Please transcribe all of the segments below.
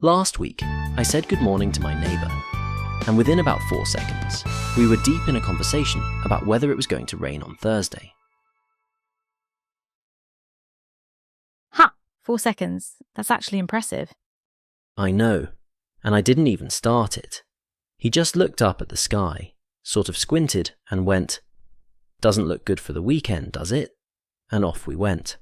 Last week, I said good morning to my neighbour, and within about 4 seconds, we were deep in a conversation about whether it was going to rain on Thursday. Ha! 4 seconds. That's actually impressive. I know, and I didn't even start it. He just looked up at the sky, sort of squinted, and went, "Doesn't look good for the weekend, does it?" And off we went.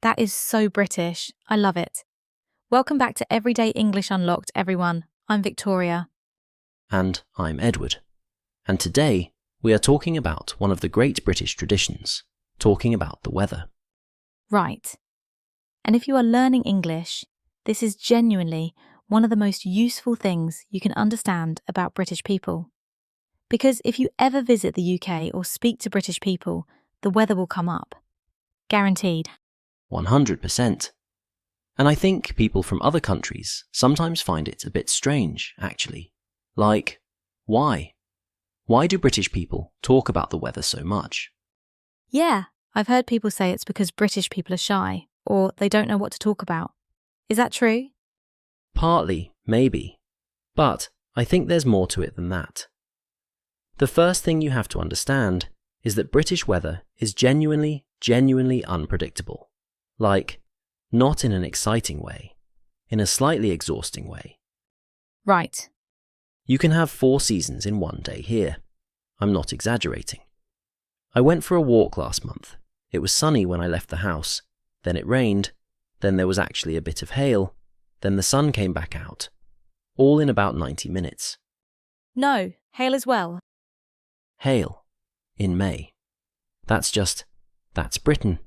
That is so British. I love it. Welcome back to Everyday English Unlocked, everyone. I'm Victoria. And I'm Edward. And today, we are talking about one of the great British traditions, talking about the weather. Right. And if you are learning English, this is genuinely one of the most useful things you can understand about British people. Because if you ever visit the UK or speak to British people, the weather will come up. Guaranteed. 100%. And I think people from other countries sometimes find it a bit strange, actually. Like, why? Why do British people talk about the weather so much? Yeah, I've heard people say it's because British people are shy, or they don't know what to talk about. Is that true? Partly, maybe. But I think there's more to it than that. The first thing you have to understand is that British weather is genuinely unpredictable. Like, not in an exciting way, in a slightly exhausting way. Right. You can have 4 seasons in one day here. I'm not exaggerating. I went for a walk last month. It was sunny when I left the house, then it rained, then there was actually a bit of hail, then the sun came back out, all in about 90 minutes. No, hail as well. Hail. In May. That's Britain.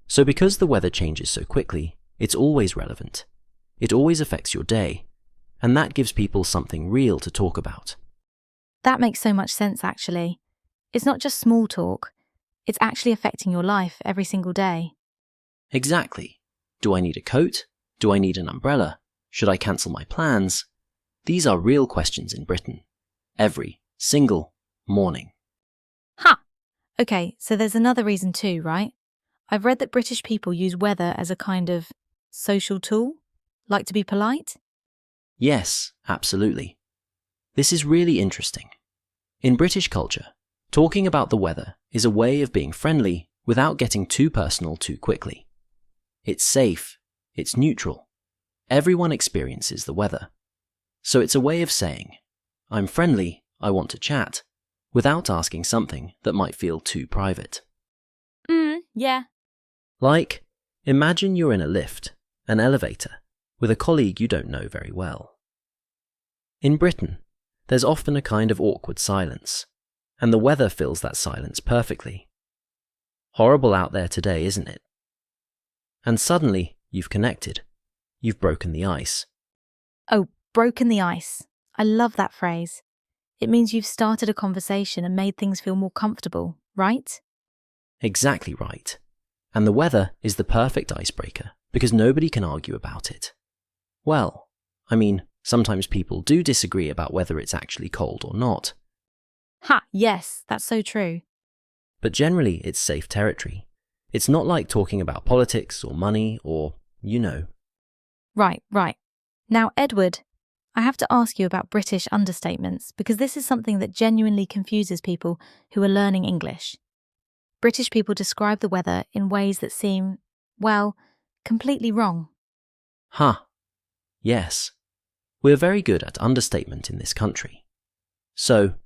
So because the weather changes so quickly, it's always relevant. It always affects your day, and that gives people something real to talk about. That makes so much sense, actually. It's not just small talk. It's actually affecting your life every single day. Exactly. Do I need a coat? Do I need an umbrella? Should I cancel my plans? These are real questions in Britain. Every single morning. Ha! Okay, so there's another reason too, right? I've read that British people use weather as a kind of social tool, like to be polite. Yes, absolutely. This is really interesting. In British culture, talking about the weather is a way of being friendly without getting too personal too quickly. It's safe, it's neutral. Everyone experiences the weather. So it's a way of saying, I'm friendly, I want to chat, without asking something that might feel too private. Yeah. Like, imagine you're in a lift, an elevator, with a colleague you don't know very well. In Britain, there's often a kind of awkward silence, and the weather fills that silence perfectly. Horrible out there today, isn't it? And suddenly, you've connected. You've broken the ice. Oh, broken the ice. I love that phrase. It means you've started a conversation and made things feel more comfortable, right? Exactly right. And the weather is the perfect icebreaker because nobody can argue about it. Well, I mean, sometimes people do disagree about whether it's actually cold or not. Ha, yes, that's so true. But generally, it's safe territory. It's not like talking about politics or money or, you know. Right. Now, Edward, I have to ask you about British understatements because this is something that genuinely confuses people who are learning English. British people describe the weather in ways that seem, well, completely wrong. Yes. We're very good at understatement in this country. So,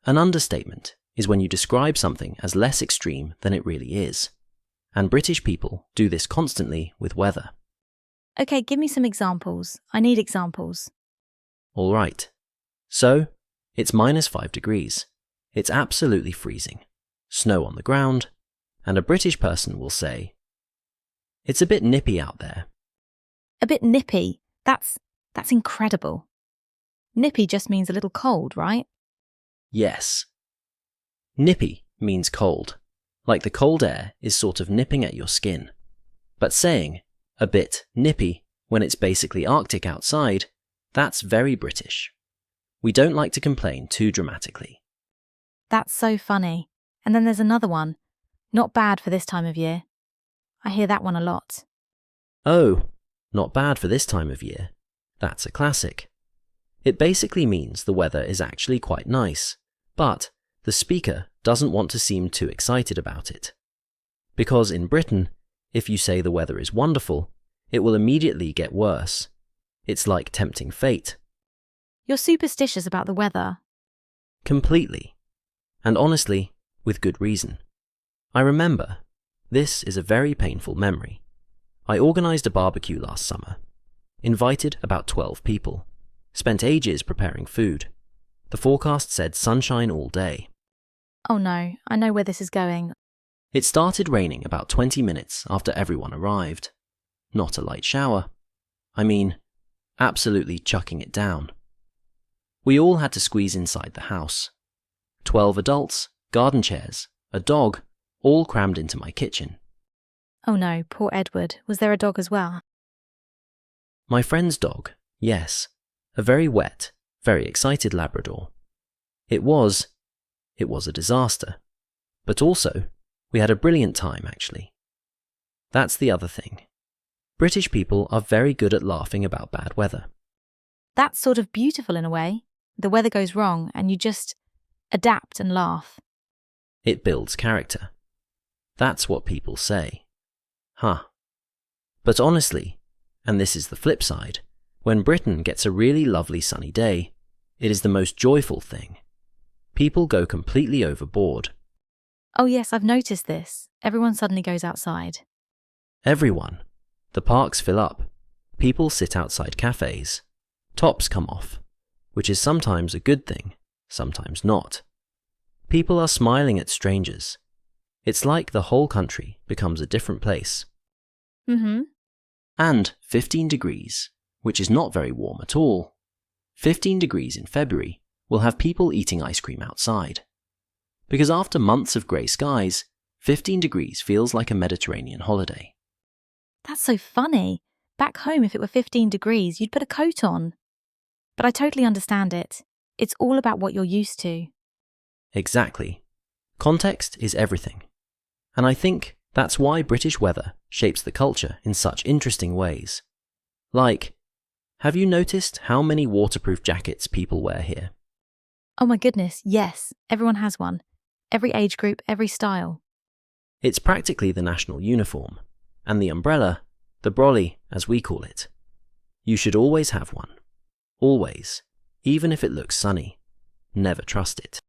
an understatement is when you describe something as less extreme than it really is. And British people do this constantly with weather. Okay, give me some examples. I need examples. All right. So, it's -5 degrees. It's absolutely freezing. Snow on the ground. And a British person will say, "It's a bit nippy out there." A bit nippy. That's incredible. Nippy just means a little cold, right? Yes. Nippy means cold. Like the cold air is sort of nipping at your skin. But saying, a bit nippy, when it's basically Arctic outside, that's very British. We don't like to complain too dramatically. That's so funny. And then there's another one. Not bad for this time of year. I hear that one a lot. Oh, not bad for this time of year. That's a classic. It basically means the weather is actually quite nice, but the speaker doesn't want to seem too excited about it. Because in Britain, if you say the weather is wonderful, it will immediately get worse. It's like tempting fate. You're superstitious about the weather. Completely. And honestly, with good reason. I remember, this is a very painful memory. I organised a barbecue last summer. Invited about 12 people. Spent ages preparing food. The forecast said sunshine all day. Oh no, I know where this is going. It started raining about 20 minutes after everyone arrived. Not a light shower. I mean, absolutely chucking it down. We all had to squeeze inside the house. 12 adults, garden chairs, a dog, all crammed into my kitchen. Oh no, poor Edward. Was there a dog as well? My friend's dog, yes. A very wet, very excited Labrador. It was a disaster. But also, we had a brilliant time, actually. That's the other thing. British people are very good at laughing about bad weather. That's sort of beautiful in a way. The weather goes wrong and you just adapt and laugh. It builds character. That's what people say. Huh. But honestly, and this is the flip side, when Britain gets a really lovely sunny day, it is the most joyful thing. People go completely overboard. Oh yes, I've noticed this. Everyone suddenly goes outside. Everyone. The parks fill up. People sit outside cafes. Tops come off, which is sometimes a good thing, sometimes not. People are smiling at strangers. It's like the whole country becomes a different place. Mm-hmm. And 15 degrees, which is not very warm at all. 15 degrees in February will have people eating ice cream outside. Because after months of grey skies, 15 degrees feels like a Mediterranean holiday. That's so funny. Back home, if it were 15 degrees, you'd put a coat on. But I totally understand it. It's all about what you're used to. Exactly. Context is everything. And I think that's why British weather shapes the culture in such interesting ways. Like, have you noticed how many waterproof jackets people wear here? Oh my goodness, yes. Everyone has one. Every age group, every style. It's practically the national uniform. And the umbrella, the brolly, as we call it. You should always have one. Always. Even if it looks sunny. Never trust it.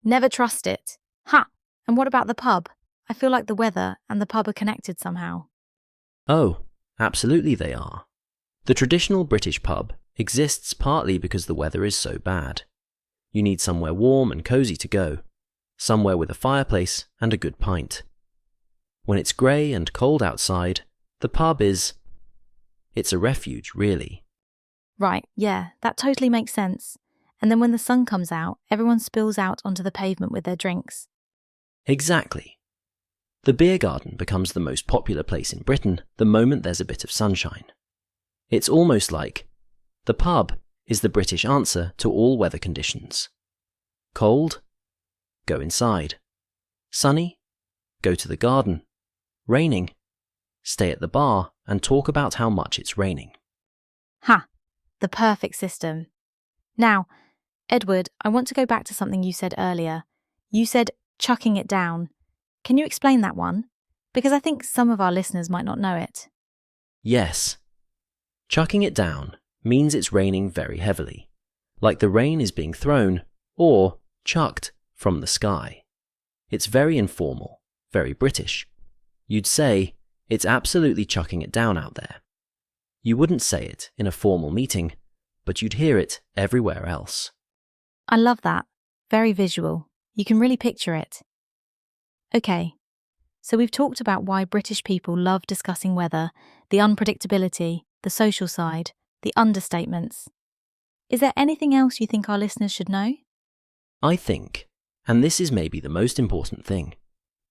Never trust it. Ha! And what about the pub? I feel like the weather and the pub are connected somehow. Oh, absolutely they are. The traditional British pub exists partly because the weather is so bad. You need somewhere warm and cosy to go. Somewhere with a fireplace and a good pint. When it's grey and cold outside, the pub it's a refuge, really. Right, yeah, that totally makes sense. And then when the sun comes out, everyone spills out onto the pavement with their drinks. Exactly. The beer garden becomes the most popular place in Britain the moment there's a bit of sunshine. It's almost like the pub is the British answer to all weather conditions. Cold? Go inside. Sunny? Go to the garden. Raining? Stay at the bar and talk about how much it's raining. Ha! The perfect system. Now, Edward, I want to go back to something you said earlier. You said chucking it down. Can you explain that one? Because I think some of our listeners might not know it. Yes. Chucking it down means it's raining very heavily, like the rain is being thrown or chucked from the sky. It's very informal, very British. You'd say, it's absolutely chucking it down out there. You wouldn't say it in a formal meeting, but you'd hear it everywhere else. I love that. Very visual. You can really picture it. Okay, so we've talked about why British people love discussing weather, the unpredictability, the social side, the understatements. Is there anything else you think our listeners should know? I think, and this is maybe the most important thing,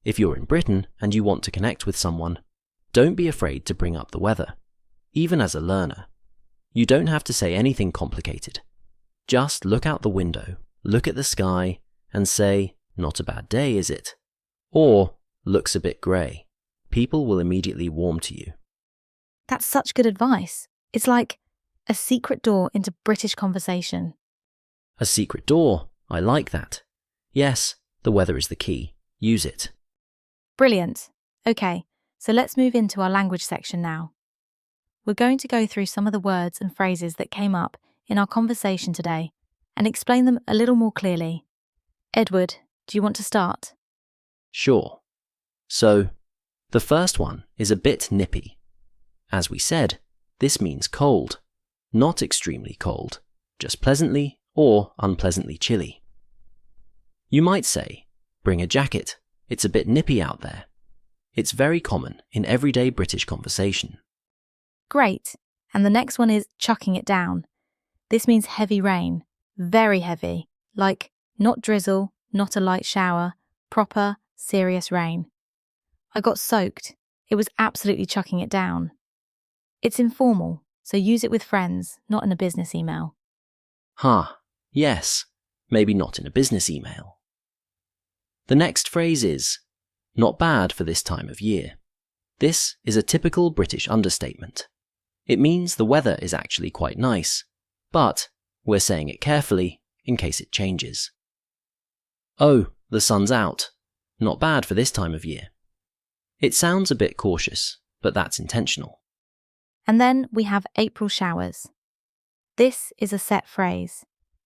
if you're in Britain and you want to connect with someone, don't be afraid to bring up the weather, even as a learner. You don't have to say anything complicated. Just look out the window, look at the sky, and say, not a bad day, is it? Or, looks a bit grey. People will immediately warm to you. That's such good advice. It's like, A secret door into British conversation. A secret door. I like that. Yes, the weather is the key. Use it. Brilliant. Okay, so let's move into our language section now. We're going to go through some of the words and phrases that came up in our conversation today and explain them a little more clearly. Edward, do you want to start? Sure. So, the first one is a bit nippy. As we said, this means cold. Not extremely cold, just pleasantly or unpleasantly chilly. You might say, bring a jacket, it's a bit nippy out there. It's very common in everyday British conversation. Great. And the next one is chucking it down. This means heavy rain, very heavy, like not drizzle, not a light shower, proper, serious rain. I got soaked. It was absolutely chucking it down. It's informal, so use it with friends, not in a business email. Yes, maybe not in a business email. The next phrase is, not bad for this time of year. This is a typical British understatement. It means the weather is actually quite nice, but we're saying it carefully in case it changes. Oh, the sun's out. Not bad for this time of year. It sounds a bit cautious, but that's intentional. And then we have April showers. This is a set phrase.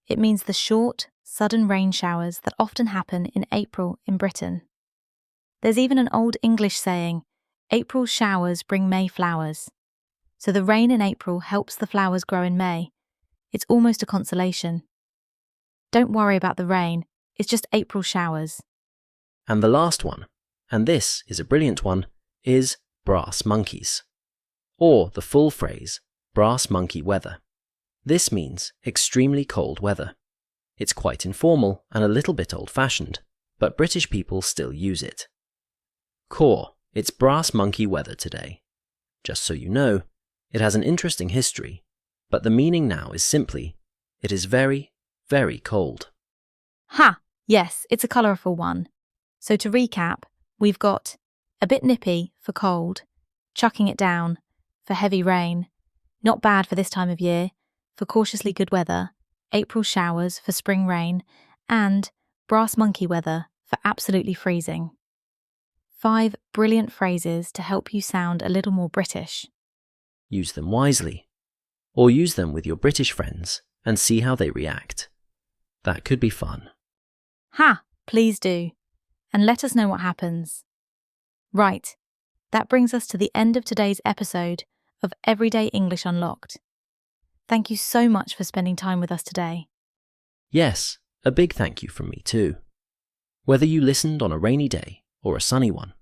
It means the short, sudden rain showers that often happen in April in Britain. There's even an Old English saying, April showers bring May flowers. So the rain in April helps the flowers grow in May. It's almost a consolation. Don't worry about the rain, it's just April showers. And the last one, and this is a brilliant one, is brass monkeys. Or the full phrase, brass monkey weather. This means extremely cold weather. It's quite informal and a little bit old-fashioned, but British people still use it. Core, it's brass monkey weather today. Just so you know, it has an interesting history, but the meaning now is simply, it is very, very cold. Yes, it's a colourful one. So to recap, we've got a bit nippy for cold, chucking it down for heavy rain, not bad for this time of year, for cautiously good weather, April showers for spring rain, and brass monkey weather for absolutely freezing. 5 brilliant phrases to help you sound a little more British. Use them wisely, or use them with your British friends and see how they react. That could be fun. Please do. And let us know what happens. Right, that brings us to the end of today's episode of Everyday English Unlocked. Thank you so much for spending time with us today. Yes, a big thank you from me too. Whether you listened on a rainy day or a sunny one,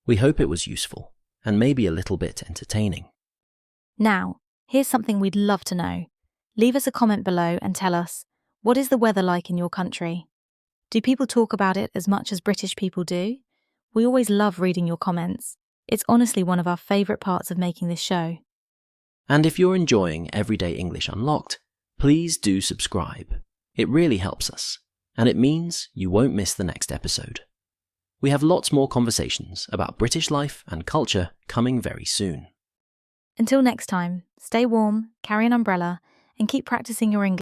we hope it was useful and maybe a little bit entertaining. Now, here's something we'd love to know. Leave us a comment below and tell us, what is the weather like in your country? Do people talk about it as much as British people do? We always love reading your comments. It's honestly one of our favourite parts of making this show. And if you're enjoying Everyday English Unlocked, please do subscribe. It really helps us, and it means you won't miss the next episode. We have lots more conversations about British life and culture coming very soon. Until next time, stay warm, carry an umbrella, and keep practicing your English.